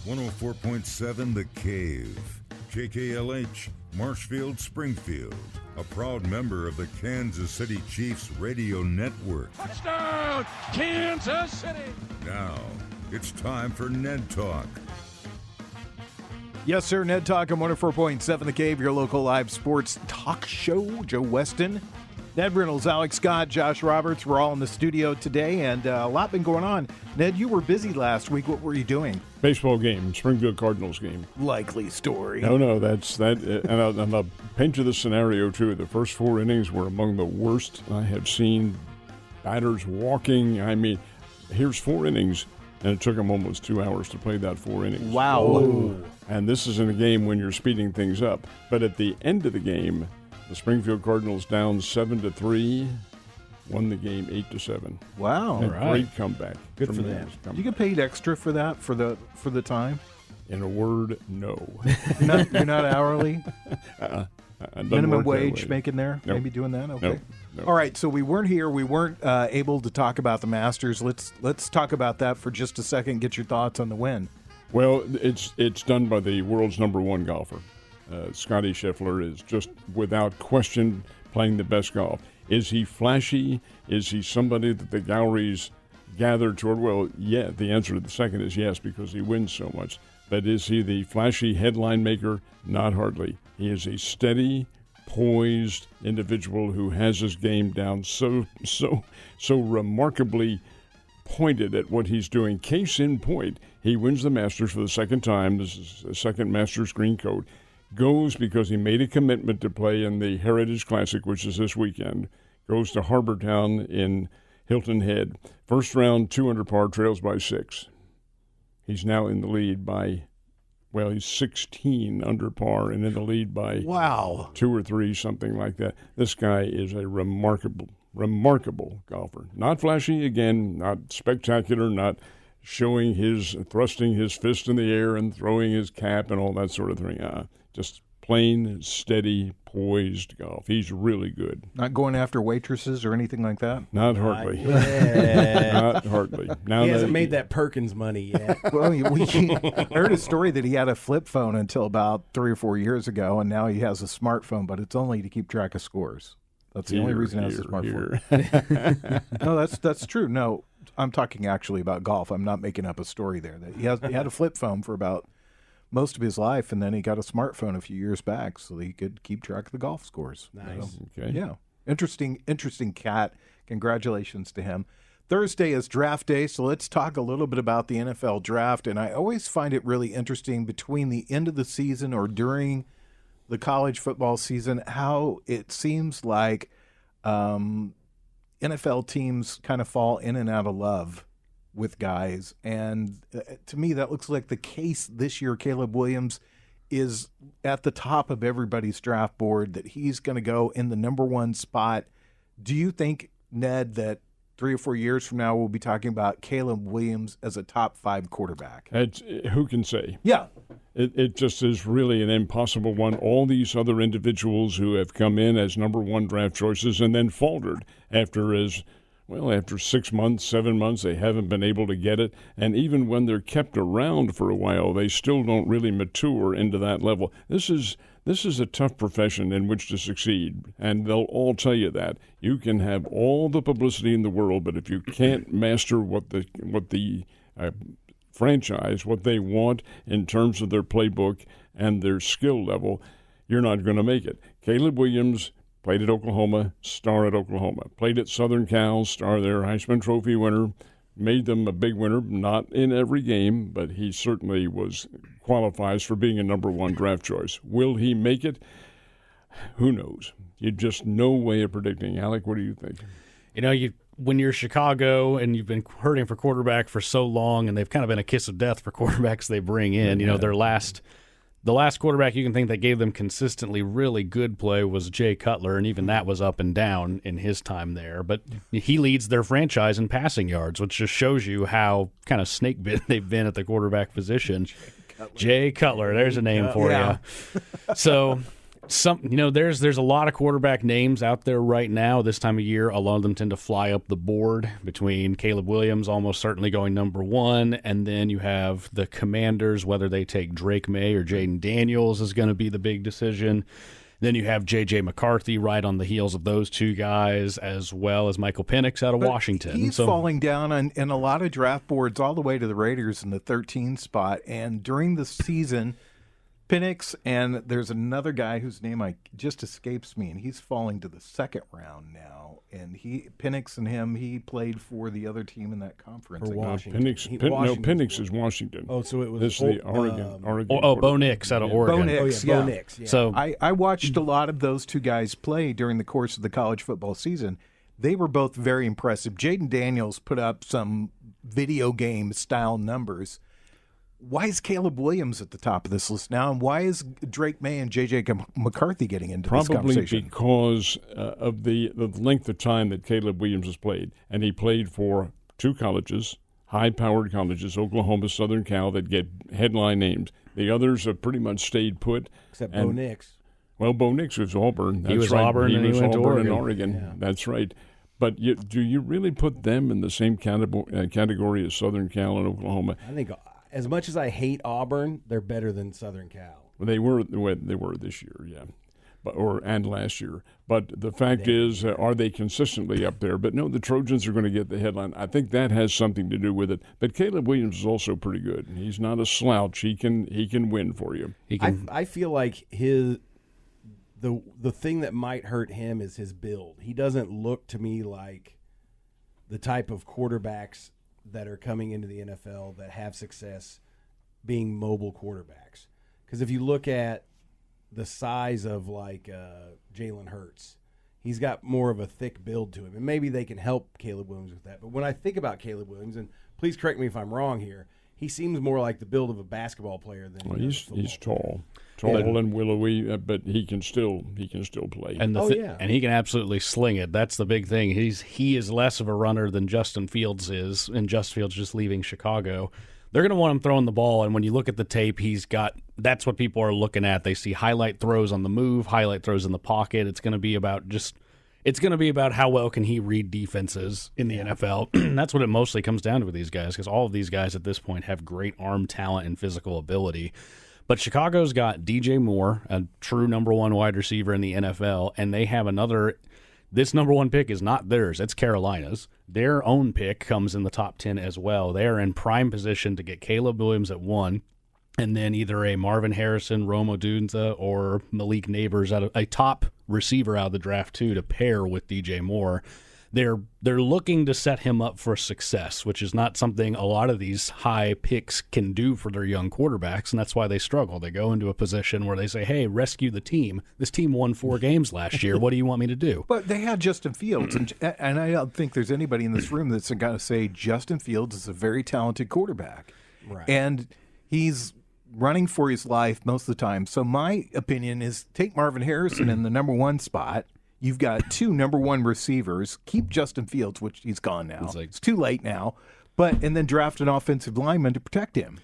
104.7 The Cave. KKLH, Marshfield, Springfield. A proud member of the Kansas City Chiefs radio network. Touchdown, Kansas City! Now, it's time for Ned Talk. Yes, sir. Ned Talk on 104.7 The Cave, your local live sports talk show. Joe Westen, Ned Reynolds, Alex Scott, Josh Roberts. We're all in the studio today, and a lot been going on. Ned, you were busy last week. What were you doing? Baseball game, Springfield Cardinals game. Likely story. No, that's that. And I'll paint you the scenario, too. The first 4 innings were among the worst I have seen. Batters walking. I mean, here's 4 innings, and it took them almost 2 hours to play that 4 innings. Wow. Oh. And this is in a game when you're speeding things up. But at the end of the game, the Springfield Cardinals down 7-3, won the game 8-7. Wow. Great comeback. Good for them. You get paid extra for that, for the time? In a word, no. You're not hourly? Minimum wage way. making there? Nope. Maybe doing that? Okay. Nope. All right, so we weren't here. We weren't able to talk about the Masters. Let's talk about that for just a second. Get your thoughts on the win. Well, it's done by the world's number 1 golfer. Scotty Scheffler is just, without question, playing the best golf. Is he flashy? Is he somebody that the galleries gather toward? Well, yeah, the answer to the second is yes, because he wins so much. But is he the flashy headline maker? Not hardly. He is a steady, poised individual who has his game down so remarkably pointed at what he's doing. Case in point, he wins the Masters for the second time. This is the second Masters green coat. Goes because he made a commitment to play in the Heritage Classic, which is this weekend. Goes to Harbortown in Hilton Head. First round, 2 under par, trails by 6. He's now in the lead by, well, he's 16 under par and in the lead by 2 or 3, something like that. This guy is a remarkable golfer. Not flashy, again, not spectacular, not thrusting his fist in the air and throwing his cap and all that sort of thing. Just plain, steady, poised golf. He's really good. Not going after waitresses or anything like that? Not hardly. Not hardly. Now he hasn't made that Perkins money yet. Well, I heard a story that he had a flip phone until about 3 or 4 years ago, and now he has a smartphone, but it's only to keep track of scores. That's the only reason he has a smartphone. No, that's true. No, I'm talking actually about golf. I'm not making up a story there. That he had a flip phone for about most of his life, and then he got a smartphone a few years back so that he could keep track of the golf scores. Nice. So, Okay. yeah. Interesting cat. Congratulations to him. Thursday is draft day, so let's talk a little bit about the NFL draft. And I always find it really interesting between the end of the season or during the college football season, how it seems like NFL teams kind of fall in and out of love with guys. And to me, that looks like the case this year. Caleb Williams is at the top of everybody's draft board, that he's going to go in the number 1 spot. Do you think, Ned, that 3 or 4 years from now we'll be talking about Caleb Williams as a top 5 quarterback? Who can say? Yeah. It just is really an impossible one. All these other individuals who have come in as number 1 draft choices and then faltered after 6 months, 7 months, they haven't been able to get it. And even when they're kept around for a while, they still don't really mature into that level. This is a tough profession in which to succeed, and they'll all tell you that. You can have all the publicity in the world, but if you can't master what the franchise, what they want in terms of their playbook and their skill level, you're not going to make it. Caleb Williams played at Oklahoma, star at Oklahoma. Played at Southern Cal, star there, Heisman Trophy winner. Made them a big winner, not in every game, but he certainly qualifies for being a number 1 draft choice. Will he make it? Who knows? You just no way of predicting. Alec, what do you think? When you're Chicago and you've been hurting for quarterback for so long, and they've kind of been a kiss of death for quarterbacks they bring in, the last quarterback you can think that gave them consistently really good play was Jay Cutler, and even that was up and down in his time there. But he leads their franchise in passing yards, which just shows you how kind of snake-bitten they've been at the quarterback position. Jay Cutler, there's a name for you. So There's a lot of quarterback names out there right now. This time of year, a lot of them tend to fly up the board between Caleb Williams almost certainly going number one, and then you have the Commanders, whether they take Drake May or Jaden Daniels is going to be the big decision. Then you have J.J. McCarthy right on the heels of those two guys, as well as Michael Penix out of Washington. He's falling down in a lot of draft boards all the way to the Raiders in the 13 spot. And during the season, Penix and there's another guy whose name just escapes me, and he's falling to the second round now. And Penix and him, he played for the other team in that conference. For Washington. Penix is Washington. Oh, so it was this is the Oregon. Bo Nix out of Oregon. Bo Nix, Bo Nix, yeah. So I watched a lot of those two guys play during the course of the college football season. They were both very impressive. Jaden Daniels put up some video game style numbers. Why is Caleb Williams at the top of this list now, and why is Drake May and J.J. McCarthy getting into this conversation? Probably because of the length of time that Caleb Williams has played. And he played for two colleges, high-powered colleges, Oklahoma, Southern Cal, that get headline names. The others have pretty much stayed put. Except Bo Nix. Well, Bo Nix was Auburn. That's he was right. Auburn, and he went to Oregon. In Oregon. Yeah. That's right. But do you really put them in the same category as Southern Cal and Oklahoma? I think as much as I hate Auburn, they're better than Southern Cal. Well, they were this year, yeah, and last year. But the fact is, are they consistently up there? But no, the Trojans are going to get the headline. I think that has something to do with it. But Caleb Williams is also pretty good. He's not a slouch. He can win for you. I feel like the thing that might hurt him is his build. He doesn't look to me like the type of quarterbacks that are coming into the NFL that have success being mobile quarterbacks. Because if you look at the size of Jalen Hurts, he's got more of a thick build to him. And maybe they can help Caleb Williams with that. But when I think about Caleb Williams, and please correct me if I'm wrong here, he seems more like the build of a basketball player than he's tall and willowy, but he can still play. And and he can absolutely sling it. That's the big thing. He is less of a runner than Justin Fields is, and Justin Fields just leaving Chicago. They're going to want him throwing the ball, and when you look at the tape, that's what people are looking at. They see highlight throws on the move, highlight throws in the pocket. It's going to be about how well can he read defenses in the NFL. That's what it mostly comes down to with these guys, because all of these guys at this point have great arm talent and physical ability. But Chicago's got DJ Moore, a true number one wide receiver in the NFL, and they have this number one pick is not theirs. It's Carolina's. Their own pick comes in the top 10 as well. They are in prime position to get Caleb Williams at 1, and then either a Marvin Harrison, Rome Odunze, or Malik Neighbors, a top receiver out of the draft, too, to pair with DJ Moore. They're looking to set him up for success, which is not something a lot of these high picks can do for their young quarterbacks, and that's why they struggle. They go into a position where they say, hey, rescue the team. This team won 4 games last year. What do you want me to do? But they had Justin Fields, and I don't think there's anybody in this room that's going to say Justin Fields is a very talented quarterback. Right. And he's running for his life most of the time. So my opinion is take Marvin Harrison in the number 1 spot. You've got 2 number 1 receivers. Keep Justin Fields, which he's gone now. It's too late now. And then draft an offensive lineman to protect him.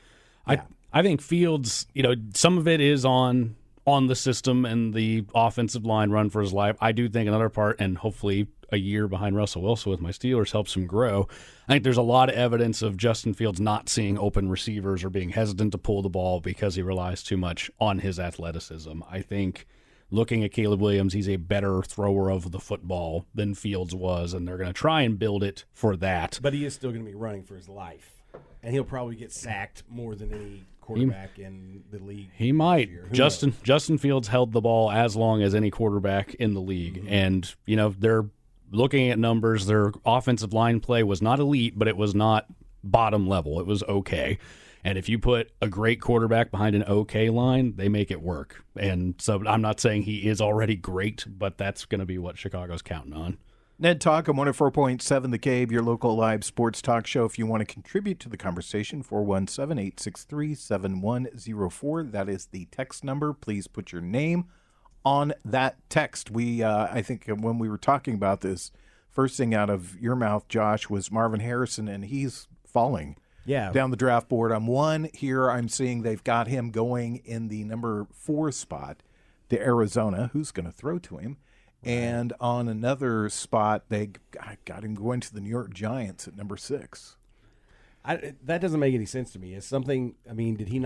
I think Fields, some of it is on the system and the offensive line run for his life. I do think another part, and hopefully a year behind Russell Wilson with my Steelers helps him grow. I think there's a lot of evidence of Justin Fields not seeing open receivers or being hesitant to pull the ball because he relies too much on his athleticism. I think looking at Caleb Williams, he's a better thrower of the football than Fields was, and they're going to try and build it for that. But he is still going to be running for his life, and he'll probably get sacked more than any quarterback in the league. He might. Justin Fields held the ball as long as any quarterback in the league, and they're looking at numbers. Their offensive line play was not elite, but it was not bottom level. It was okay. And if you put a great quarterback behind an okay line, they make it work. And so I'm not saying he is already great, but that's going to be what Chicago's counting on. Ned Talk on 104.7 The Cave, your local live sports talk show. If you want to contribute to the conversation, 417-863-7104. That is the text number. Please put your name on that text. I think when we were talking about this, first thing out of your mouth, Josh, was Marvin Harrison, and he's falling. Down the draft board. I'm 1 here. I'm seeing they've got him going in the number 4 spot to Arizona. Who's going to throw to him? And on another spot, they got him going to the New York Giants at number 6. That doesn't make any sense to me. It's something. I mean, did he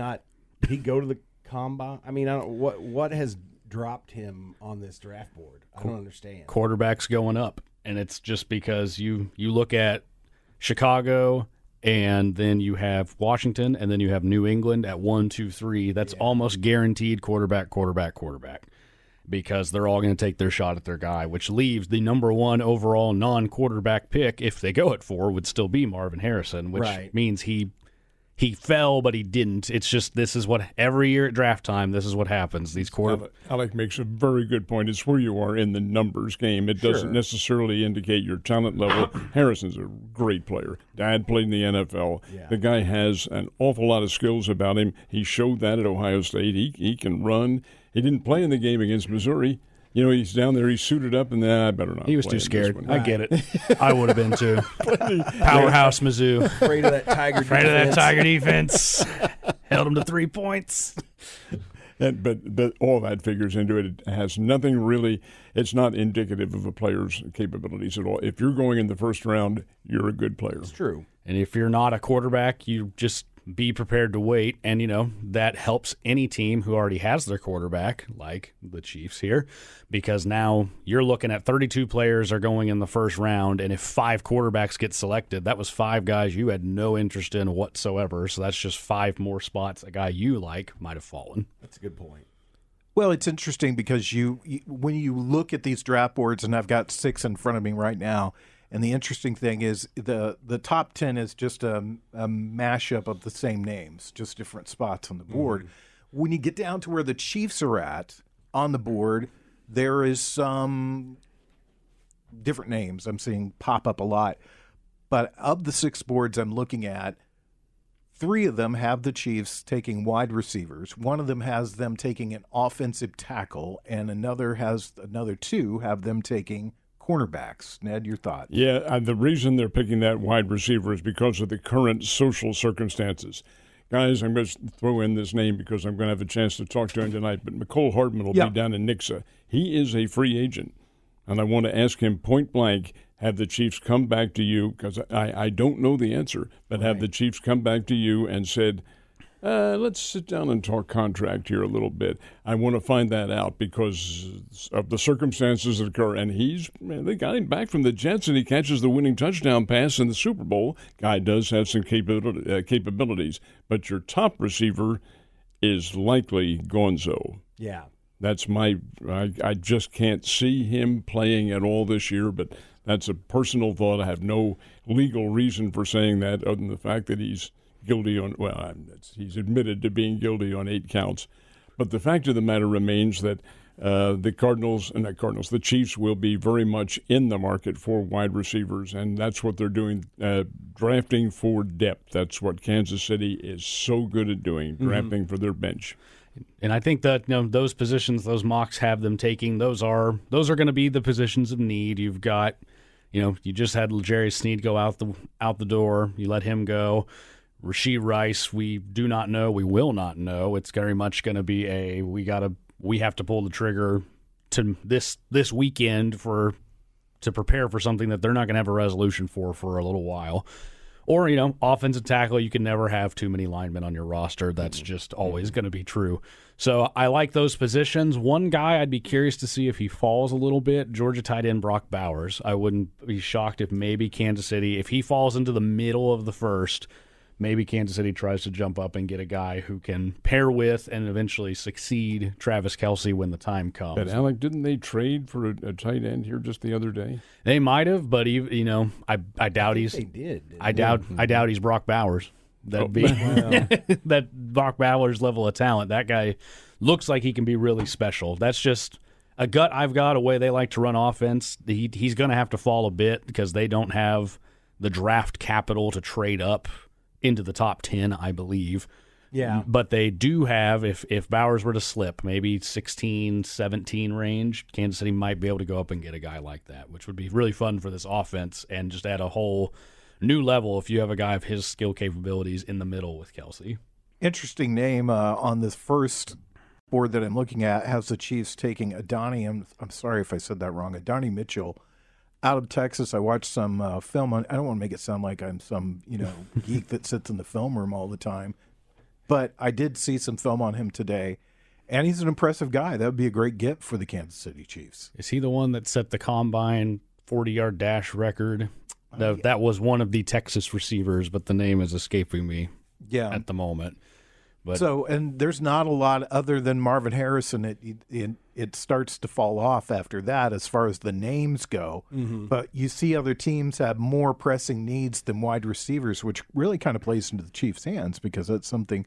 go to the combine? I mean, I don't. What has dropped him on this draft board? I don't understand. Quarterbacks going up, and it's just because you look at Chicago, and then you have Washington, and then you have New England at 1, 2, 3. That's almost guaranteed quarterback. Because they're all going to take their shot at their guy, which leaves the number 1 overall non-quarterback pick, if they go at 4, would still be Marvin Harrison, which means he fell, but he didn't. It's just this is what every year at draft time, this is what happens. These Alec makes a very good point. It's where you are in the numbers game. It doesn't necessarily indicate your talent level. Harrison's a great player. Dad played in the NFL. Yeah. The guy has an awful lot of skills about him. He showed that at Ohio State. He can run. He didn't play in the game against Missouri. You know, he's down there, he's suited up, and then I better not. He was too scared. I get it. I would have been too. Powerhouse Mizzou. Afraid of that Tiger defense. Held him to 3 points. But all that figures into it. It has nothing really. It's not indicative of a player's capabilities at all. If you're going in the first round, you're a good player. It's true. And if you're not a quarterback, you just be prepared to wait. And, that helps any team who already has their quarterback, like the Chiefs here, because now you're looking at 32 players are going in the first round. And if 5 quarterbacks get selected, that was 5 guys you had no interest in whatsoever. So that's just 5 more spots a guy you like might have fallen. That's a good point. Well, it's interesting because when you look at these draft boards, and I've got 6 in front of me right now, and the interesting thing is the top 10 is just a mashup of the same names, just different spots on the board. Mm-hmm. When you get down to where the Chiefs are at on the board, there is some different names I'm seeing pop up a lot. But of the 6 boards I'm looking at, 3 of them have the Chiefs taking wide receivers. One of them has them taking an offensive tackle, and another 2 have them taking cornerbacks. Ned, your thought? Yeah, the reason they're picking that wide receiver is because of the current social circumstances. Guys, I'm going to throw in this name because I'm going to have a chance to talk to him tonight, but McCole Hardman will be down in Nixa. He is a free agent, and I want to ask him point blank, have the Chiefs come back to you, because I don't know the answer, but have the Chiefs come back to you and said, let's sit down and talk contract here a little bit. I want to find that out because of the circumstances that occur. And they got him back from the Jets, and he catches the winning touchdown pass in the Super Bowl. Guy does have some capabilities, but your top receiver is likely Gonzo. Yeah. That's I just can't see him playing at all this year, but that's a personal thought. I have no legal reason for saying that other than the fact that he's guilty on, he's admitted to being guilty on 8 counts. But the fact of the matter remains that the Chiefs will be very much in the market for wide receivers, and that's what they're doing, drafting for depth. That's what Kansas City is so good at doing, drafting for their bench. And I think that those positions, those mocks have them taking. Those are going to be the positions of need. You've got, you just had L'Jarius Sneed go out the door. You let him go. Rashee Rice, we do not know. We will not know. It's very much going to be we have to pull the trigger to this weekend to prepare for something that they're not going to have a resolution for a little while. Or, offensive tackle, you can never have too many linemen on your roster. That's just always going to be true. So I like those positions. One guy I'd be curious to see if he falls a little bit, Georgia tight end Brock Bowers. I wouldn't be shocked if maybe Kansas City, if he falls into the middle of the first, maybe Kansas City tries to jump up and get a guy who can pair with and eventually succeed Travis Kelce when the time comes. But, Alec, didn't they trade for a tight end here just the other day? They might have, but I doubt he's. They did. I doubt he's Brock Bowers. That'd be that Brock Bowers level of talent. That guy looks like he can be really special. That's just a gut I've got, a way they like to run offense. He's going to have to fall a bit because they don't have the draft capital to trade up into the top 10, I believe. Yeah. But they do have, if Bowers were to slip, maybe 16, 17 range, Kansas City might be able to go up and get a guy like that, which would be really fun for this offense and just add a whole new level if you have a guy of his skill capabilities in the middle with Kelce. Interesting name on this first board that I'm looking at has the Chiefs taking I'm sorry if I said that wrong, Adonai Mitchell out of Texas. I watched some film on. I don't want to make it sound like I'm some geek that sits in the film room all the time, but I did see some film on him today, and he's an impressive guy. That would be a great get for the Kansas City Chiefs. Is he the one that set the combine 40-yard dash record? That was one of the Texas receivers, but the name is escaping me at the moment. But and there's not a lot other than Marvin Harrison. It starts to fall off after that as far as the names go. Mm-hmm. But you see other teams have more pressing needs than wide receivers, which really kind of plays into the Chiefs' hands because that's something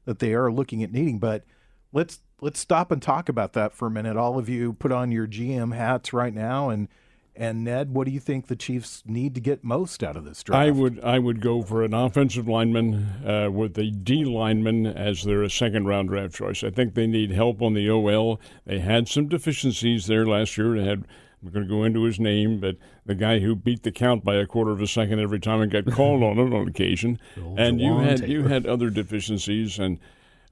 that they are looking at needing. But let's stop and talk about that for a minute. All of you put on your GM hats right now, and Ned, what do you think the Chiefs need to get most out of this draft? I would go for an offensive lineman with a D lineman as their second-round draft choice. I think they need help on the OL. They had some deficiencies there last year. I'm going to go into his name, but the guy who beat the count by a quarter of a second every time and got called on it on occasion. And you had other deficiencies and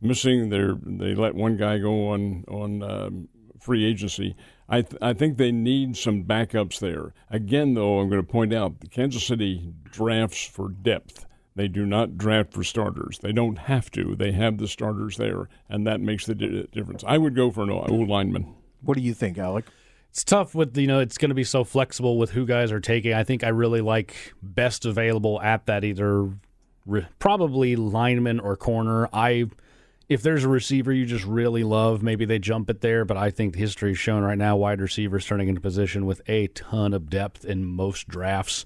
missing they let one guy go on free agency. I think they need some backups there. Again, though, I'm going to point out Kansas City drafts for depth. They do not draft for starters. They don't have to. They have the starters there, and that makes the difference. I would go for an old lineman. What do you think, Alec? It's tough with, it's going to be so flexible with who guys are taking. I think I really like best available at that either probably lineman or corner. If there's a receiver you just really love, maybe they jump it there, but I think history is shown right now wide receivers turning into position with a ton of depth in most drafts.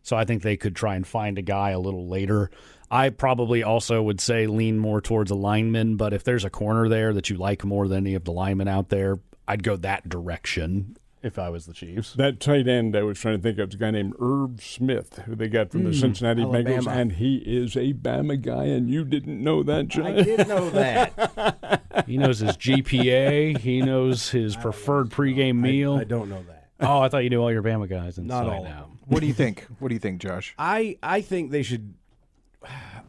So I think they could try and find a guy a little later. I probably also would say lean more towards a lineman, but if there's a corner there that you like more than any of the linemen out there, I'd go that direction if I was the Chiefs. That tight end I was trying to think of is a guy named Herb Smith, who they got from the Cincinnati Bengals, and he is a Bama guy, and you didn't know that, John? I did know that. He knows his GPA. He knows his preferred pregame meal. I don't know that. Oh, I thought you knew all your Bama guys. Not all of them. What do you think? What do you think, Josh? I think they should.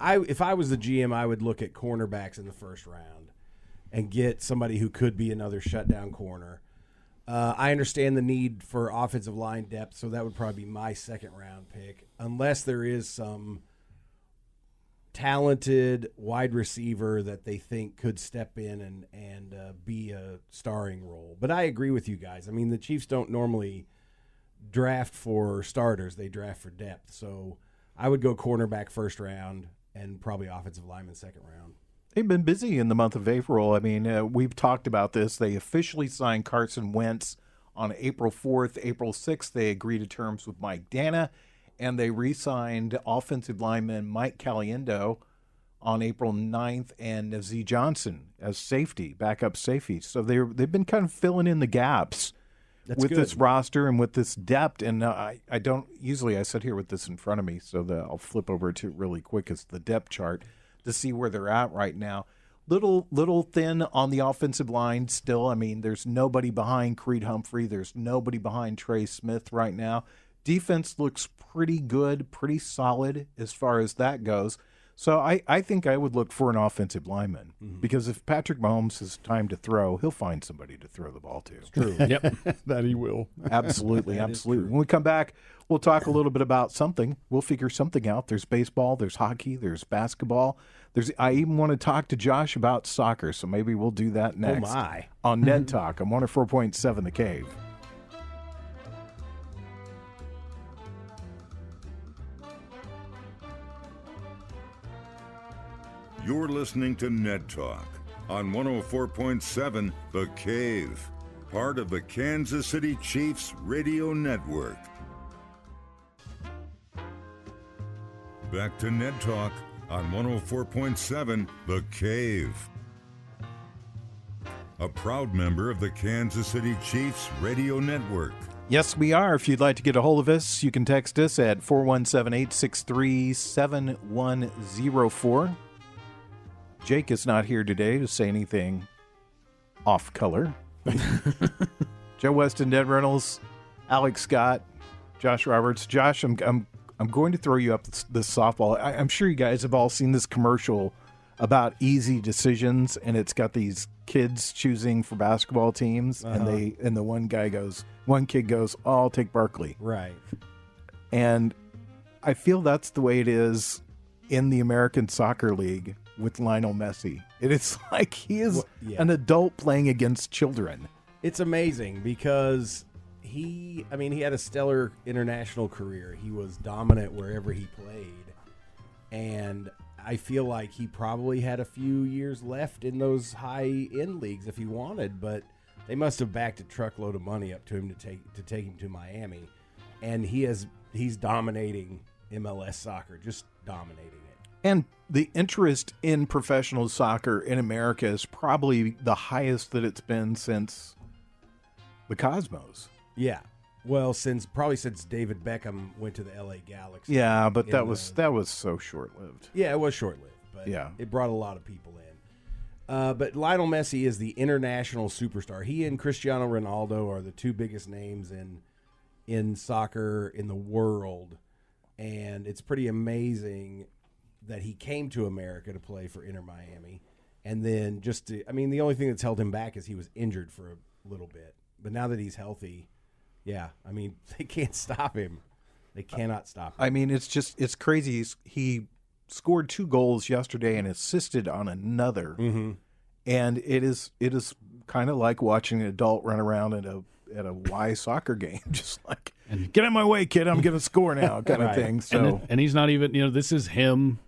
If I was the GM, I would look at cornerbacks in the first round and get somebody who could be another shutdown corner. I understand the need for offensive line depth, so that would probably be my second-round pick, unless there is some talented wide receiver that they think could step in and be a starring role. But I agree with you guys. I mean, the Chiefs don't normally draft for starters. They draft for depth. So I would go cornerback first round and probably offensive lineman second round. They've been busy in the month of April. I mean, we've talked about this. They officially signed Carson Wentz on April 4th. April 6th, they agreed to terms with Mike Dana, and they re-signed offensive lineman Mike Caliendo on April 9th and Z Johnson as safety, backup safety. So they've been kind of filling in the gaps with this roster and with this depth. And I don't usually I sit here with this in front of me, so I'll flip over to it really quick as the depth chart to see where they're at right now. Little thin on the offensive line still. I mean, there's nobody behind Creed Humphrey. There's nobody behind Trey Smith right now. Defense looks pretty good, pretty solid as far as that goes. So I think I would look for an offensive lineman because if Patrick Mahomes has time to throw, he'll find somebody to throw the ball to. It's true. Yep. That he will. Absolutely, absolutely. When we come back, we'll talk a little bit about something. We'll figure something out. There's baseball, there's hockey, there's basketball. I even want to talk to Josh about soccer, so maybe we'll do that next on Ned Talk on 104.7 The Cave. You're listening to Ned Talk on 104.7 The Cave, part of the Kansas City Chiefs radio network. Back to Ned Talk on 104.7 The Cave. A proud member of the Kansas City Chiefs radio network. Yes, we are. If you'd like to get a hold of us, you can text us at 417-863-7104. Jake is not here today to say anything off color. Joe Westen, Ned Reynolds, Alex Scott, Josh Roberts. Josh, I'm going to throw you up this softball. I'm sure you guys have all seen this commercial about easy decisions, and it's got these kids choosing for basketball teams, and the one kid goes, oh, I'll take Barkley. Right. And I feel that's the way it is in the American Soccer League with Lionel Messi. It is like he is an adult playing against children. It's amazing because he had a stellar international career. He was dominant wherever he played. And I feel like he probably had a few years left in those high-end leagues if he wanted, but they must have backed a truckload of money up to him to take him to Miami. And he's dominating MLS soccer, just dominating it. And the interest in professional soccer in America is probably the highest that it's been since the Cosmos. Yeah. Well, since David Beckham went to the LA Galaxy. Yeah, but that was so short-lived. Yeah, it was short-lived, but it brought a lot of people in. But Lionel Messi is the international superstar. He and Cristiano Ronaldo are the two biggest names in soccer in the world. And it's pretty amazing that he came to America to play for Inter Miami. And then the only thing that's held him back is he was injured for a little bit. But now that he's healthy, they can't stop him. They cannot stop him. I mean, it's crazy. He scored 2 goals yesterday and assisted on another. Mm-hmm. And it is kind of like watching an adult run around at a Y soccer game, just like, get out of my way, kid, I'm going to score now, kind of thing. So, and he's not even, this is him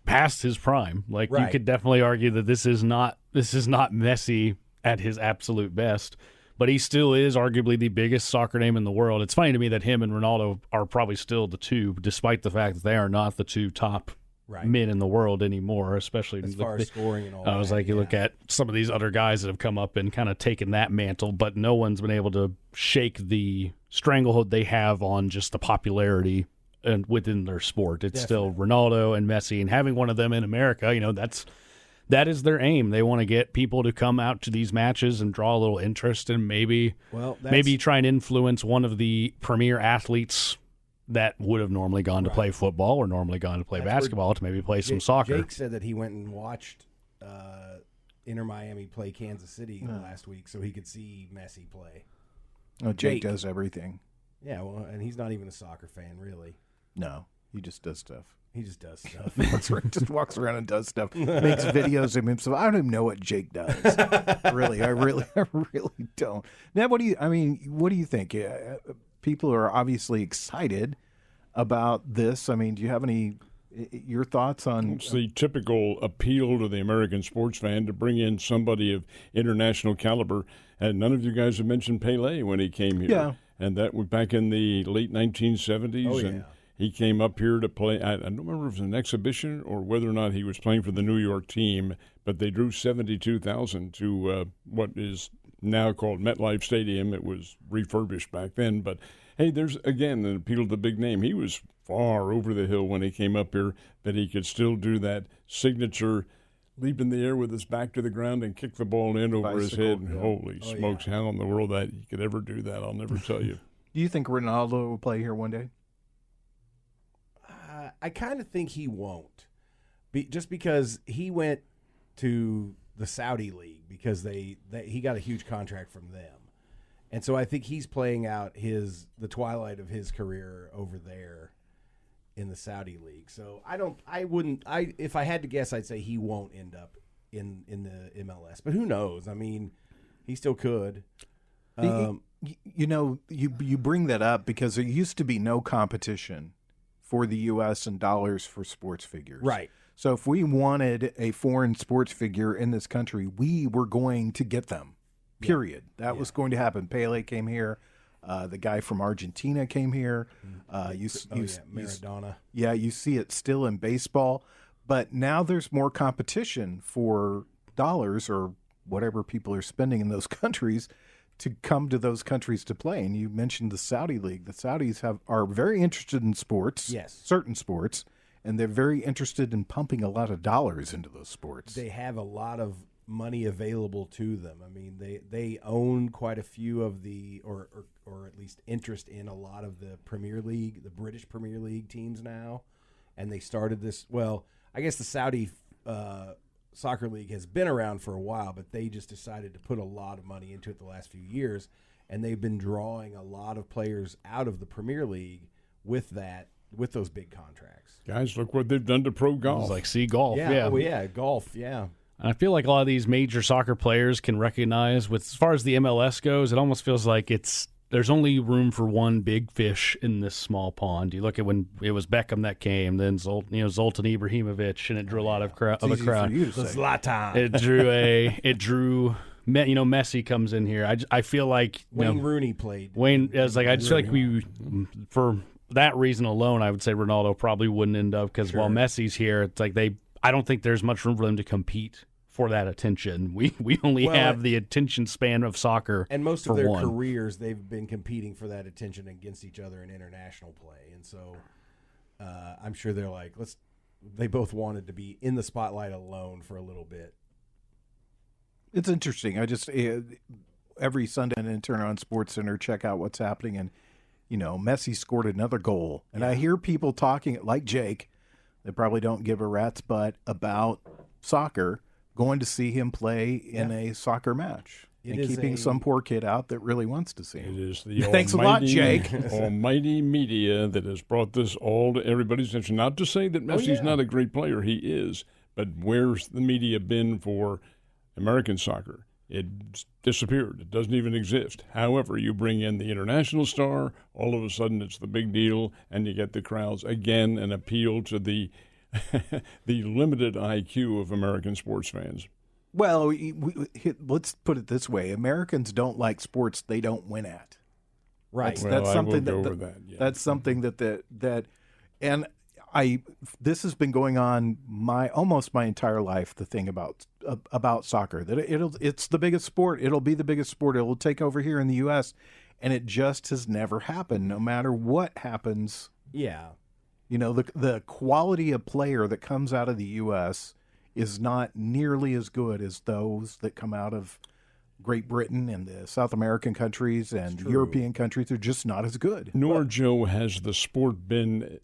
past his prime. Like, you could definitely argue that this is not Messi at his absolute best, but he still is arguably the biggest soccer name in the world. It's funny to me that him and Ronaldo are probably still the two, despite the fact that they are not the two top men in the world anymore, especially as far as scoring and all I was that. like, you look at some of these other guys that have come up and kind of taken that mantle, but no one's been able to shake the stranglehold they have on just the popularity and within their sport. It's still Ronaldo and Messi, and having one of them in America, that is their aim. They want to get people to come out to these matches and draw a little interest, and maybe try and influence one of the premier athletes that would have normally gone to play football or normally gone to play basketball to maybe play some soccer. Jake said that he went and watched Inter Miami play Kansas City last week so he could see Messi play. Oh, Jake does everything. Yeah, well, and he's not even a soccer fan, really. No, he just does stuff. He just does stuff. That's right. Just walks around and does stuff. Makes videos of himself. I don't even know what Jake does. I really don't. Ned, what do you think? People are obviously excited about this. I mean, do you have your thoughts on? It's the typical appeal to the American sports fan to bring in somebody of international caliber. And none of you guys have mentioned Pelé when he came here. Yeah. And that was back in the late 1970s. Oh, yeah. And he came up here to play. I don't remember if it was an exhibition or whether or not he was playing for the New York team, but they drew 72,000 to what is now called MetLife Stadium. It was refurbished back then. But, hey, there's, again, an appeal to the big name. He was far over the hill when he came up here, but he could still do that signature leap in the air with his back to the ground and kick the ball in over his head. And holy smokes, how in the world that he could ever do that, I'll never tell you. Do you think Ronaldo will play here one day? I kind of think he won't, just because he went to the Saudi League because he got a huge contract from them, and so I think he's playing out the twilight of his career over there in the Saudi League. So if I had to guess, I'd say he won't end up in the MLS, but who knows? I mean, he still could. You bring that up because there used to be no competition for the U.S. in dollars for sports figures. Right. So if we wanted a foreign sports figure in this country, we were going to get them, period. That was going to happen. Pelé came here. The guy from Argentina came here. Maradona. You see it still in baseball. But now there's more competition for dollars or whatever people are spending in those countries to come to those countries to play. And you mentioned the Saudi League. The Saudis are very interested in sports, certain sports, and they're very interested in pumping a lot of dollars into those sports. They have a lot of money available to them. I mean, they own quite a few of the, or at least interest in a lot of the Premier League, the British Premier League teams now. And they started this, well, I guess the Saudi Soccer League has been around for a while, but they just decided to put a lot of money into it the last few years, and they've been drawing a lot of players out of the Premier League with those big contracts. Guys, look what they've done to pro golf. It's like see golf. Yeah. Oh, yeah, golf, yeah. I feel like a lot of these major soccer players can recognize, with as far as the MLS goes, it almost feels like there's only room for one big fish in this small pond. You look at when it was Beckham that came, then Zoltan Ibrahimovic, and it drew a lot of a crowd. Zlatan. It drew. Messi comes in here. I feel like Wayne Rooney played. Wayne, I just feel like for that reason alone, I would say Ronaldo probably wouldn't end up, because while Messi's here, it's like I don't think there's much room for them to compete for that attention. We only have the attention span of soccer, and most of their careers they've been competing for that attention against each other in international play, and so I'm sure they're like, they both wanted to be in the spotlight alone for a little bit. It's interesting. I just every Sunday and turn on SportsCenter, check out what's happening, and Messi scored another goal, and I hear people talking like Jake. They probably don't give a rat's butt about soccer, going to see him play in a soccer match and keeping some poor kid out that really wants to see him. It is the Thanks a lot, Jake. almighty media that has brought this all to everybody's attention. Not to say that Messi's not a great player. He is. But where's the media been for American soccer? It disappeared. It doesn't even exist. However, you bring in the international star, all of a sudden it's the big deal, and you get the crowds. Again, an appeal to the the limited IQ of American sports fans. Well, let's put it this way. Americans don't like sports they don't win at. Right. That's something that's something that and this has been going on almost my entire life. The thing about soccer, that it's the biggest sport. It'll be the biggest sport. It will take over here in the U.S., and it just has never happened. No matter what happens, the quality of player that comes out of the U.S. is not nearly as good as those that come out of Great Britain and the South American countries and European countries. Are just not as good. Nor, Joe, has the sport been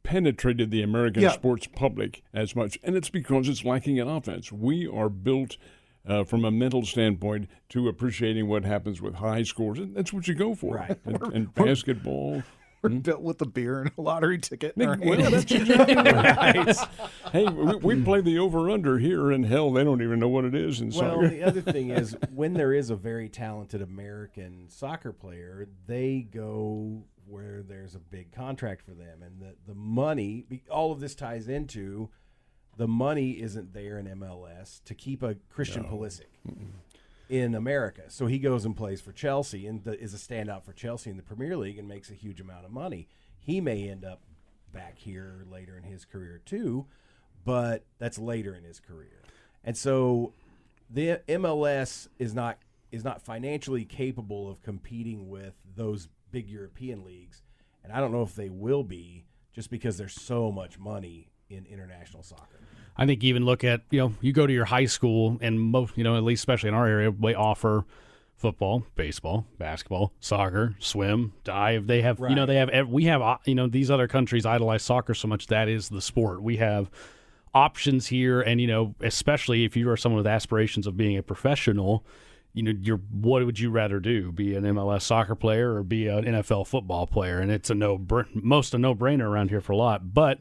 penetrated the American sports public as much, and it's because it's lacking in offense. We are built from a mental standpoint to appreciating what happens with high scores, and that's what you go for. Right. And basketball. We're built with a beer and a lottery ticket. Well, that's exactly right. Hey, we play the over-under here, and hell, they don't even know what it is in soccer. Well, the other thing is, when there is a very talented American soccer player, they go where there's a big contract for them, and the money, all of this ties into, the money isn't there in MLS to keep a Christian Pulisic in America. So he goes and plays for Chelsea and is a standout for Chelsea in the Premier League and makes a huge amount of money. He may end up back here later in his career too, but that's later in his career. And so the MLS is not financially capable of competing with those big European leagues, and I don't know if they will be, just because there's so much money in international soccer. I think even look at, you go to your high school, and most, at least especially in our area, they offer football, baseball, basketball, soccer, swim, dive. They have, we have, these other countries idolize soccer so much. That is the sport. We have options here, and, especially if you are someone with aspirations of being a professional, what would you rather do? Be an MLS soccer player or be an NFL football player? And it's a no-brainer around here for a lot. But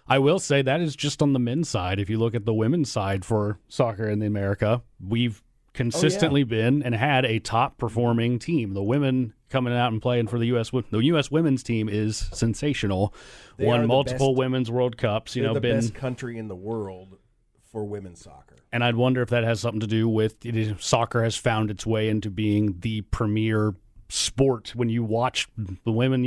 I will say that is just on the men's side. If you look at the women's side for soccer in America, we've consistently been and had a top-performing team. The women coming out and playing for the U.S. women's team is sensational. Won multiple women's World Cups. They're the best country in the world for women's soccer. And I'd wonder if that has something to do with soccer has found its way into being the premier sport. When you watch the women,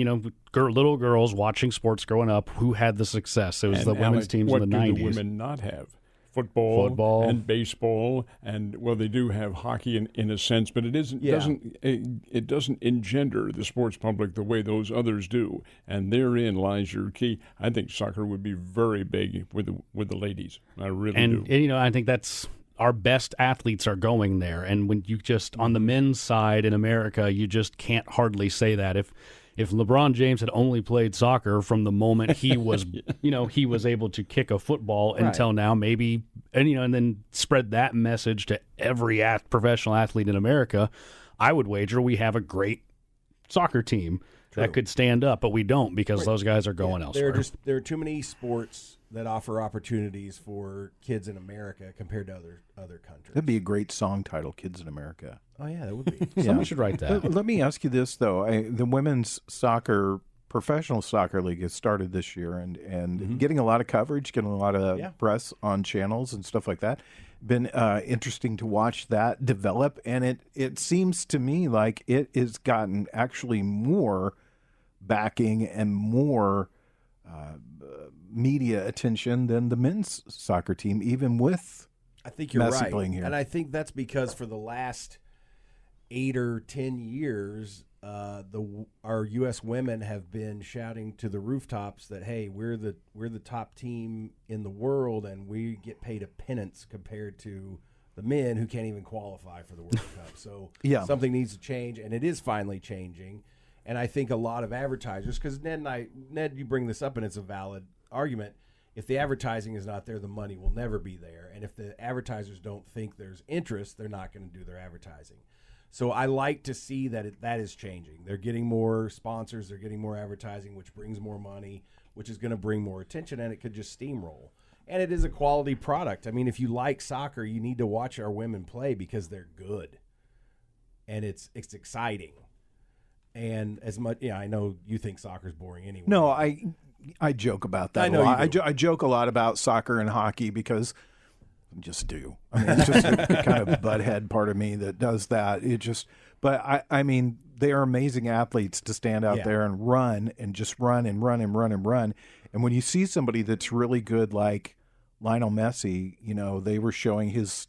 little girls watching sports growing up, who had the success? It was the women's teams in the 90s. What do the women not have? Football and baseball, and they do have hockey in a sense, but it doesn't engender the sports public the way those others do, and therein lies your key. I think soccer would be very big with the ladies. I really do. And I think that's our best athletes are going there, and when you just on the men's side in America, you just can't hardly say that. If LeBron James had only played soccer from the moment he was, he was able to kick a football until now, maybe, and then spread that message to every professional athlete in America, I would wager we have a great soccer team that could stand up, but we don't because those guys are going elsewhere. There are too many sports that offer opportunities for kids in America compared to other countries. That'd be a great song title, Kids in America. Oh, yeah, that would be. Somebody should write that. Let me ask you this, though. The women's professional soccer league has started this year and getting a lot of coverage, getting a lot of press on channels and stuff like that. Been interesting to watch that develop, and it seems to me like it has gotten actually more backing and more media attention than the men's soccer team, even with I think you're Messi right. playing here. And I think that's because for the last 8 or 10 years, our U.S. women have been shouting to the rooftops that, hey, we're the top team in the world, and we get paid a pittance compared to the men who can't even qualify for the World Cup. So something needs to change, and it is finally changing. And I think a lot of advertisers, because Ned, you bring this up, and it's a valid argument. If the advertising is not there, the money will never be there. And if the advertisers don't think there's interest, they're not going to do their advertising. So I like to see that that is changing. They're getting more sponsors, they're getting more advertising, which brings more money, which is going to bring more attention, and it could just steamroll. And it is a quality product. I mean, if you like soccer, you need to watch our women play because they're good. And it's exciting. And as much, I know you think soccer's boring anyway. No, I joke about that a lot. I joke a lot about soccer and hockey because I just do. I mean, it's just a kind of butthead part of me that does that. But I mean, they are amazing athletes to stand out there and run and just run and run and run and run. And when you see somebody that's really good, like Lionel Messi, they were showing his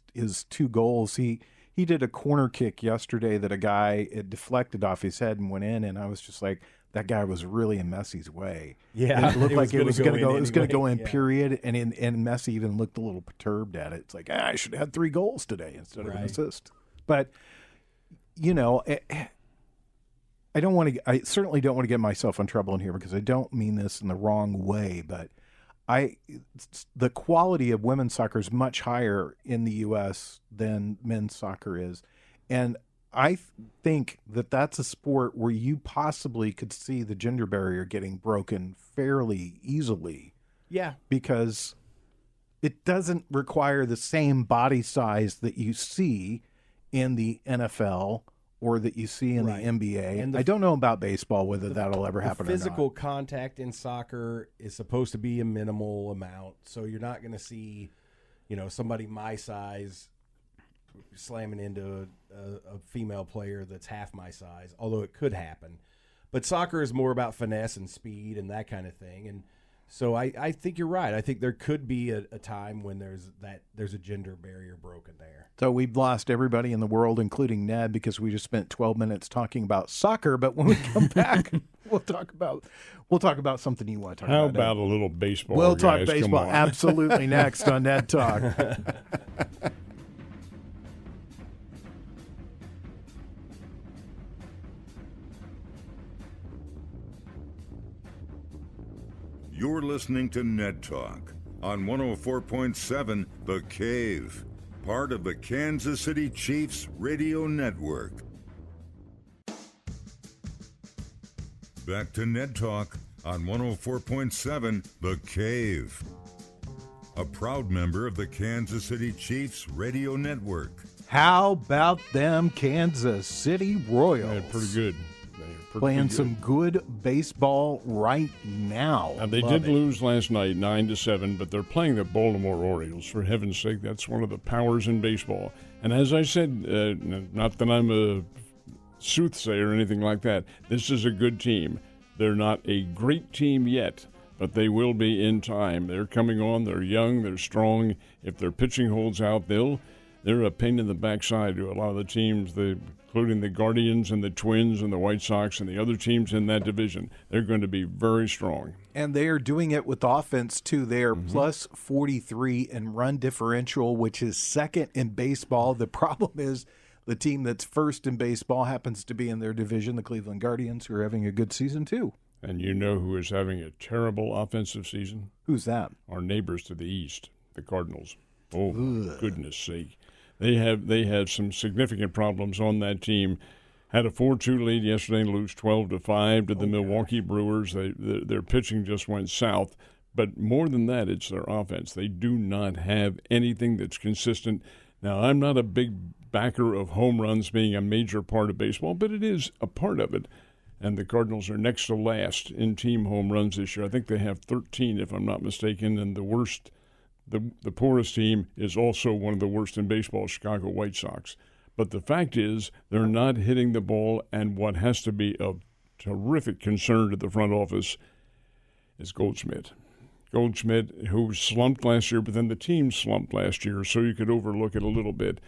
2 goals. He did a corner kick yesterday that a guy it deflected off his head and went in, and I was just like, that guy was really in Messi's way. Yeah, it looked like it was going to go. It was going to go in, yeah. period. And Messi even looked a little perturbed at it. It's like I should have had 3 goals today instead of an assist. But I don't want to. I certainly don't want to get myself in trouble in here because I don't mean this in the wrong way. But the quality of women's soccer is much higher in the U.S. than men's soccer is, and I think that that's a sport where you possibly could see the gender barrier getting broken fairly easily. Yeah. Because it doesn't require the same body size that you see in the NFL or that you see in the NBA. And I don't know about baseball, whether that'll ever happen or not. Physical contact in soccer is supposed to be a minimal amount. So you're not going to see, somebody my size slamming into a female player that's half my size, although it could happen. But soccer is more about finesse and speed and that kind of thing. And so I think you're right. I think there could be a time when there's a gender barrier broken there. So we've lost everybody in the world, including Ned, because we just spent 12 minutes talking about soccer. But when we come back, we'll talk about something you want to talk about. How about a little baseball? We'll guys? talk baseball absolutely next on Ned Talk. You're listening to Ned Talk on 104.7 The Cave, part of the Kansas City Chiefs radio network. Back to Ned Talk on 104.7 The Cave, a proud member of the Kansas City Chiefs radio network. How about them Kansas City Royals? They're pretty good. Playing some good baseball right now. Now, they did lose last night 9-7, but they're playing the Baltimore Orioles. For heaven's sake, that's one of the powers in baseball. And as I said, not that I'm a soothsayer or anything like that, this is a good team. They're not a great team yet, but they will be in time. They're coming on. They're young. They're strong. If their pitching holds out, they're a pain in the backside to a lot of the teams, including the Guardians and the Twins and the White Sox and the other teams in that division. They're going to be very strong. And they are doing it with offense, too. They are plus 43 in run differential, which is second in baseball. The problem is the team that's first in baseball happens to be in their division, the Cleveland Guardians, who are having a good season too. And you know who is having a terrible offensive season? Who's that? Our neighbors to the east, the Cardinals. Oh, goodness sake. They have some significant problems on that team. Had a 4-2 lead yesterday and lose 12-5 to the Milwaukee Brewers. Their pitching just went south. But more than that, it's their offense. They do not have anything that's consistent. Now, I'm not a big backer of home runs being a major part of baseball, but it is a part of it. And the Cardinals are next to last in team home runs this year. I think they have 13, if I'm not mistaken, and the poorest team is also one of the worst in baseball, Chicago White Sox. But the fact is they're not hitting the ball, and what has to be of terrific concern to the front office is Goldschmidt. Goldschmidt, who slumped last year, but then the team slumped last year, so you could overlook it a little bit.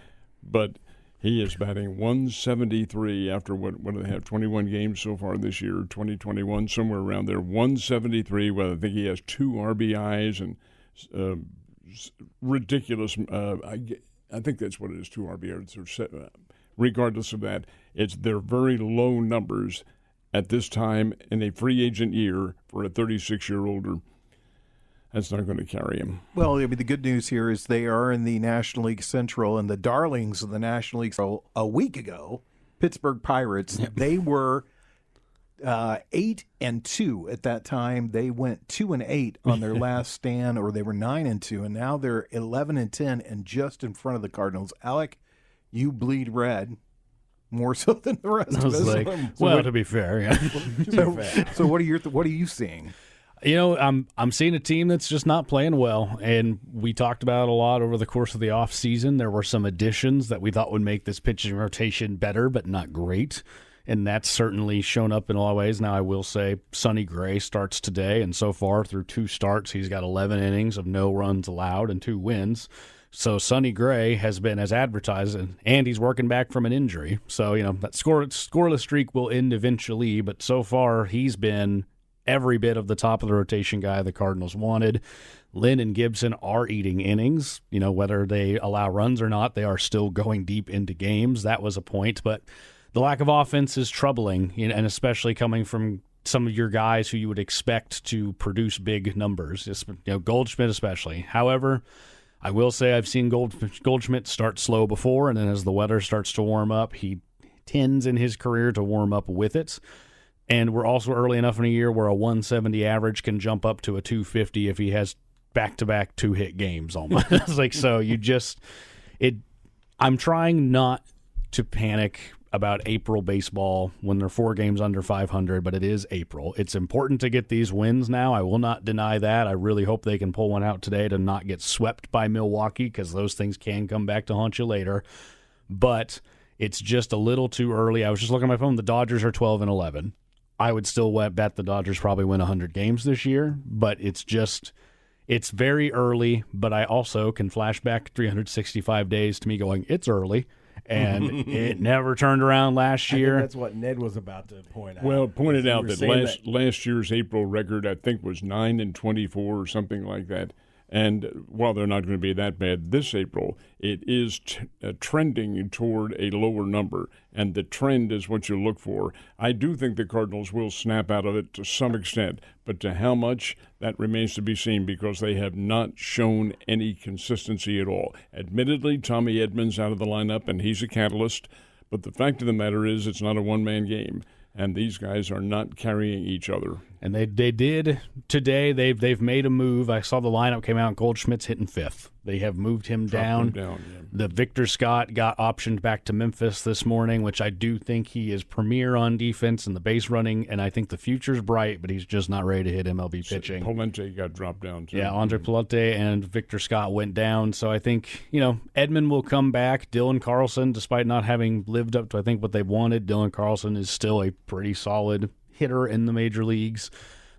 But he is batting 173 after what do they have, 21 games so far this year, 2021, somewhere around there. 173, well, I think he has 2 RBIs and ridiculous. I think that's what it is, 2 RBIs. Regardless of that, they're very low numbers at this time in a free agent year for a 36-year-older. That's not going to carry him. Well, I mean, the good news here is they are in the National League Central, and the darlings of the National League. So a week ago, Pittsburgh Pirates, they were 8-2 at that time. They went 2-8 on their last stand, or they were 9-2, and now they're 11-10 and just in front of the Cardinals. Alec, you bleed red more so than the rest of us. To be fair, yeah. So what are you seeing? You know, I'm seeing a team that's just not playing well, and we talked about it a lot over the course of the offseason. There were some additions that we thought would make this pitching rotation better, but not great, and that's certainly shown up in a lot of ways. Now, I will say Sonny Gray starts today, and so far through 2 starts, he's got 11 innings of no runs allowed and 2 wins. So Sonny Gray has been as advertised, and he's working back from an injury. So, you know, that scoreless streak will end eventually, but so far he's been every bit of the top of the rotation guy the Cardinals wanted. Lynn and Gibson are eating innings. You know, whether they allow runs or not, they are still going deep into games. That was a point, but the lack of offense is troubling, and especially coming from some of your guys who you would expect to produce big numbers, Goldschmidt especially. However, I will say I've seen Goldschmidt start slow before, and then as the weather starts to warm up, he tends in his career to warm up with it. And we're also early enough in a year where a 170 average can jump up to a 250 if he has back-to-back 2-hit games almost. I'm trying not to panic about April baseball when they're 4 games under 500, but it is April. It's important to get these wins now. I will not deny that. I really hope they can pull one out today to not get swept by Milwaukee, because those things can come back to haunt you later. But it's just a little too early. I was just looking at my phone. The Dodgers are 12-11. I would still bet the Dodgers probably win 100 games this year, but it's very early. But I also can flash back 365 days to me going, it's early, and it never turned around last year. I think that's what Ned was about to point out. Well, pointed out that last year's April record, I think, was 9-24 or something like that. And while they're not going to be that bad this April, it is trending toward a lower number, and the trend is what you look for. I do think the Cardinals will snap out of it to some extent, but to how much, that remains to be seen, because they have not shown any consistency at all. Admittedly, Tommy Edman's out of the lineup, and he's a catalyst, but the fact of the matter is it's not a one-man game, and these guys are not carrying each other. And they did today. They've made a move. I saw the lineup came out. Goldschmidt's hitting 5th. They have moved him down. Yeah. The Victor Scott got optioned back to Memphis this morning, which I do think he is premier on defense and the base running, and I think the future's bright, but he's just not ready to hit MLB pitching. Polente got dropped down, too. Yeah, Andre Polente and Victor Scott went down. So I think, Edman will come back. Dylan Carlson, despite not having lived up to, I think, what they wanted, Dylan Carlson is still a pretty solid hitter in the major leagues.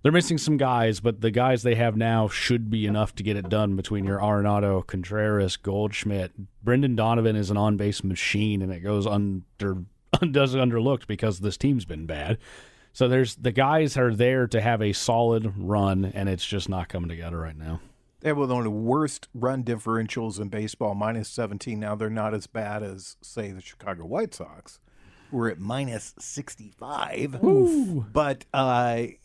They're missing some guys, but the guys they have now should be enough to get it done between your Arenado, Contreras, Goldschmidt. Brendan Donovan is an on-base machine, and it goes underlooked because this team's been bad. So the guys are there to have a solid run, and it's just not coming together right now. They have one of the worst run differentials in baseball, minus 17. Now they're not as bad as, say, the Chicago White Sox. We're at minus 65. Oof. But, I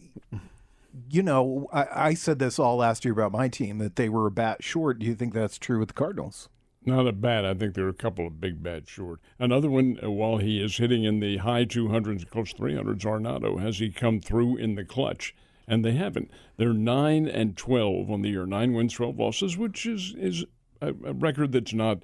said this all last year about my team, that they were a bat short. Do you think that's true with the Cardinals? Not a bat. I think there are a couple of big bats short. Another one, while he is hitting in the high 200s, close 300s, Arenado, has he come through in the clutch? And they haven't. They're 9-12 on the year, 9 wins, 12 losses, which is a record that's not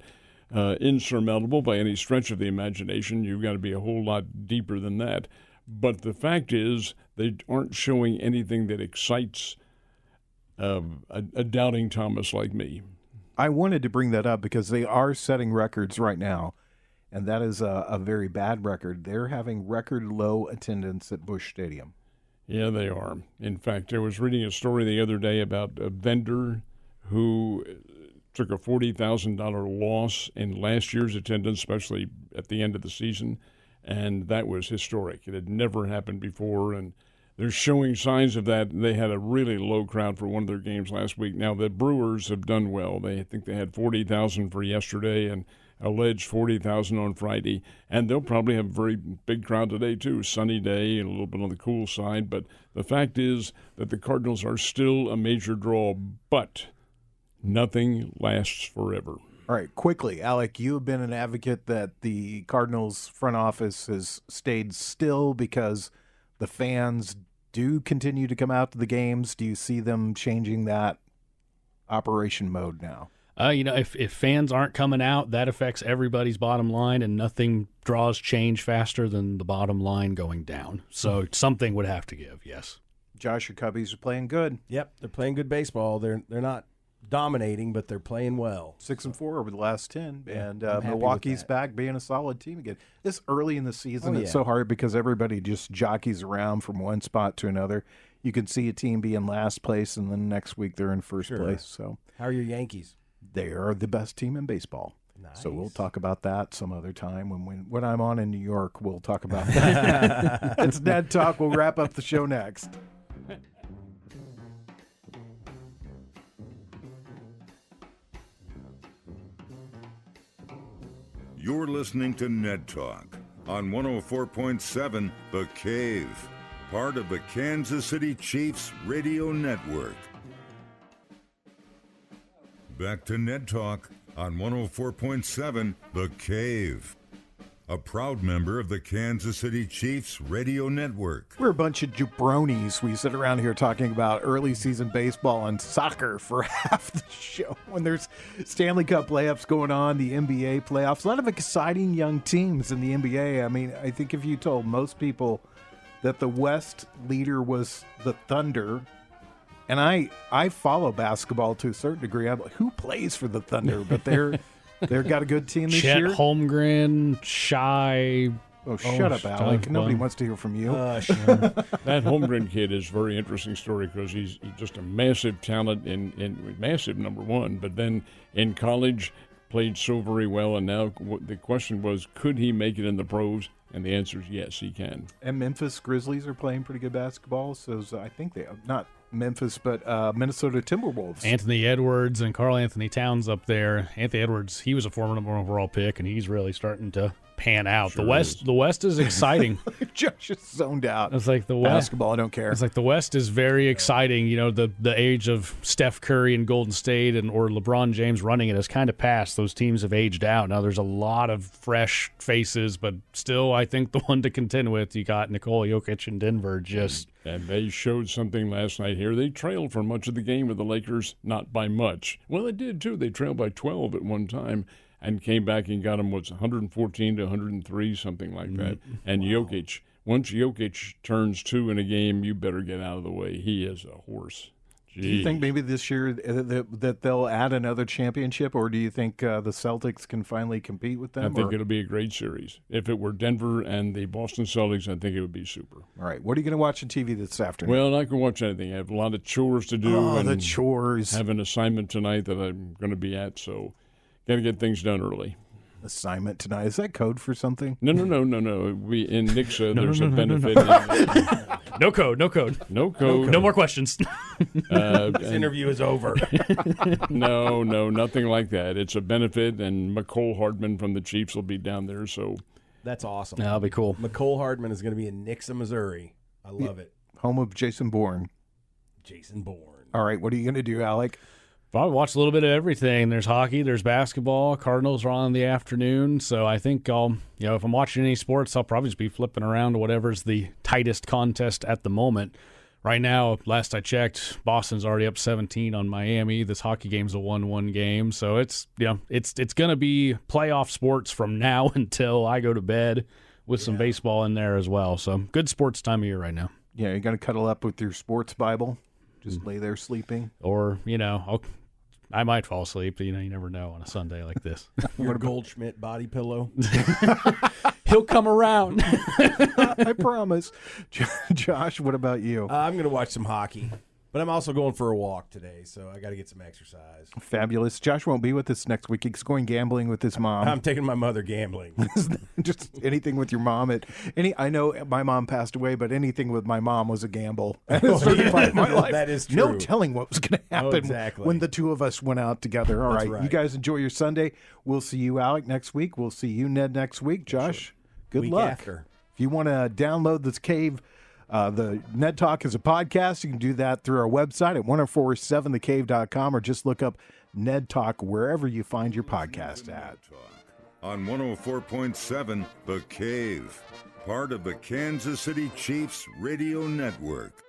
insurmountable by any stretch of the imagination. You've got to be a whole lot deeper than that. But the fact is, they aren't showing anything that excites a doubting Thomas like me. I wanted to bring that up because they are setting records right now, and that is a very bad record. They're having record low attendance at Busch Stadium. Yeah, they are. In fact, I was reading a story the other day about a vendor who took a $40,000 loss in last year's attendance, especially at the end of the season, and that was historic. It had never happened before, and they're showing signs of that. They had a really low crowd for one of their games last week. Now, the Brewers have done well. They think they had 40,000 for yesterday and alleged 40,000 on Friday, and they'll probably have a very big crowd today too. Sunny day and a little bit on the cool side, but the fact is that the Cardinals are still a major draw, but nothing lasts forever. All right, quickly, Alec, you have been an advocate that the Cardinals front office has stayed still because the fans do continue to come out to the games. Do you see them changing that operation mode now? If fans aren't coming out, that affects everybody's bottom line, and nothing draws change faster than the bottom line going down. So something would have to give, yes. Josh, your Cubbies are playing good. Yep, they're playing good baseball. They're not dominating, but they're playing well. 6-4 over the last 10, Yeah, and I'm happy Milwaukee's with that. back being a solid team again. This early in the season, Oh, it's yeah. so hard because everybody just jockeys around from one spot to another. You can see a team be in last place, and then next week they're in first Sure. place. So How are your Yankees? they are the best team in baseball. Nice. So we'll talk about that some other time. When I'm on in New York, we'll talk about that. It's Ned Talk. We'll wrap up the show next. You're listening to Ned Talk on 104.7 The Cave, part of the Kansas City Chiefs radio network. Back to Ned Talk on 104.7 The Cave, a proud member of the Kansas City Chiefs radio network. We're a bunch of jabronis. We sit around here talking about early season baseball and soccer for half the show. When there's Stanley Cup playoffs going on, the NBA playoffs, a lot of exciting young teams in the NBA. I mean, I think if you told most people that the West leader was the Thunder, and I follow basketball to a certain degree. I'm like, who plays for the Thunder? But they've got a good team this Chet year. Holmgren, Shy. Oh, shut up, Alec. Nobody wants to hear from you. That Holmgren kid is a very interesting story because he's just a massive talent in massive number one, but then in college played so very well, and now the question was, could he make it in the pros? And the answer is yes, he can. And Memphis Grizzlies are playing pretty good basketball, so I think they are not Memphis, but Minnesota Timberwolves. Anthony Edwards and Karl Anthony Towns up there. Anthony Edwards, he was a former number one overall pick, and he's really starting to pan out. Sure The West is exciting. Josh is zoned out. It's like the West. Basketball, I don't care. It's like the West is very exciting. You know, the age of Steph Curry and Golden State or LeBron James running it has kind of passed. Those teams have aged out. Now there's a lot of fresh faces, but still, I think the one to contend with, you got Nikola Jokic in Denver. And they showed something last night here. They trailed for much of the game with the Lakers, not by much. Well, they did, too. They trailed by 12 at one time and came back and got them, 114 to 103, something like that. And Jokic, once Jokic turns 2 in a game, you better get out of the way. He is a horse. Jeez. Do you think maybe this year that they'll add another championship, or do you think the Celtics can finally compete with them? I think it'll be a great series. If it were Denver and the Boston Celtics, I think it would be super. All right. What are you going to watch on TV this afternoon? Well, I can watch anything. I have a lot of chores to do. Oh, and the chores. have an assignment tonight that I'm going to be at, so got to get things done early. assignment tonight. Is that code for something? No. We in Nixa, there's a benefit. No code. No code. No more questions. This interview is over. No, nothing like that. It's a benefit, and McCole Hardman from the Chiefs will be down there. So That's awesome. That'll be cool. McCole Hardman is going to be in Nixa, Missouri. I love it. Home of Jason Bourne. Jason Bourne. All right, what are you going to do, Alec? Probably watch a little bit of everything. There's hockey, there's basketball. Cardinals are on in the afternoon, so I think I'll, if I'm watching any sports, I'll probably just be flipping around to whatever's the tightest contest at the moment. Right now, last I checked, Boston's already up 17 on Miami. This hockey game's a 1-1 game, so it's going to be playoff sports from now until I go to bed, with some baseball in there as well. So good sports time of year right now. Yeah, you're going to cuddle up with your sports Bible, just lay there sleeping, or I might fall asleep. You never know on a Sunday like this. Your Goldschmidt body pillow. He'll come around. I promise. Josh, what about you? I'm going to watch some hockey, but I'm also going for a walk today, so I got to get some exercise. Fabulous. Josh won't be with us next week. He's going gambling with his mom. I'm taking my mother gambling. Just anything with your mom. I know my mom passed away, but anything with my mom was a gamble. At a certain point in my life. That is true. No telling what was going to happen exactly. when the two of us went out together. All That's right. right. You guys enjoy your Sunday. We'll see you, Alec, next week. We'll see you, Ned, next week. Josh, good Week luck. after. If you want to download this cave, the Ned Talk is a podcast. You can do that through our website at 1047thecave.com or just look up Ned Talk wherever you find your podcast at. On 104.7 The Cave, part of the Kansas City Chiefs Radio Network.